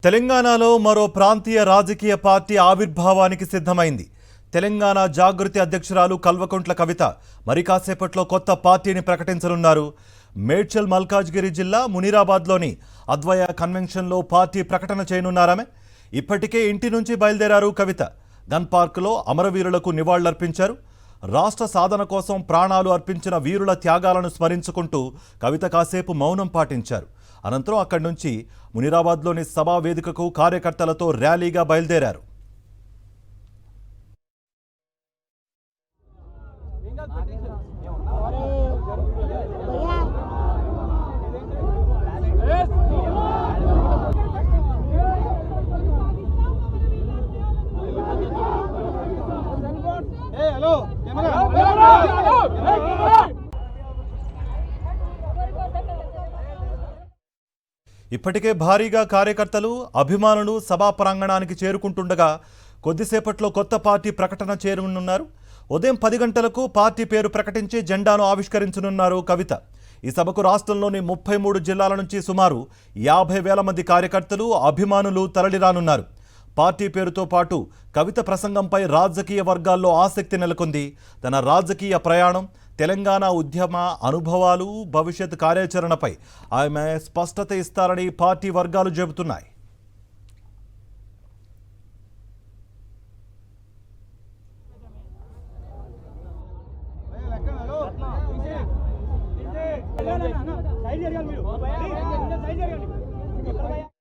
తెలంగాణలో మరో ప్రాంతీయ రాజకీయ పార్టీ ఆవిర్భావానికి సిద్ధమైంది. తెలంగాణ జాగృతి అధ్యక్షురాలు కల్వకుంట్ల కవిత మరి కాసేపట్లో కొత్త పార్టీని ప్రకటించనున్నారు. మేడ్చల్ మల్కాజ్గిరి జిల్లా మునీరాబాద్లోని అద్వయ కన్వెన్షన్లో పార్టీ ప్రకటన చేయనున్నారామె. ఇప్పటికే ఇంటి నుంచి బయలుదేరారు కవిత. గన్ పార్కులో అమరవీరులకు నివాళులర్పించారు. రాష్ట్ర సాధన కోసం ప్రాణాలు అర్పించిన వీరుల త్యాగాలను స్మరించుకుంటూ కవిత కాసేపు మౌనం పాటించారు. అనంతరం అక్కడి నుంచి మునీరాబాద్లోని సభా వేదికకు కార్యకర్తలతో ర్యాలీగా బయలుదేరారు. ఇప్పటికే భారీగా కార్యకర్తలు అభిమానులు సభా ప్రాంగణానికి చేరుకుంటుండగా కొద్దిసేపట్లో కొత్త పార్టీ ప్రకటన చేరునున్నారు. ఉదయం 10 గంటలకు పార్టీ పేరు ప్రకటించి జెండాను ఆవిష్కరించనున్నారు కవిత. ఈ సభకు రాష్ట్రంలోని 33 జిల్లాల నుంచి సుమారు 50,000 మంది కార్యకర్తలు అభిమానులు తరలిరానున్నారు. పార్టీ పేరుతో పాటు కవిత ప్రసంగంపై రాజకీయ వర్గాల్లో ఆసక్తి నెలకొంది. తన రాజకీయ ప్రయాణం, తెలంగాణ ఉద్యమ అనుభవాలు, భవిష్యత్ కార్యాచరణపై ఆమె స్పష్టత ఇస్తారని పార్టీ వర్గాలు చెబుతున్నాయి.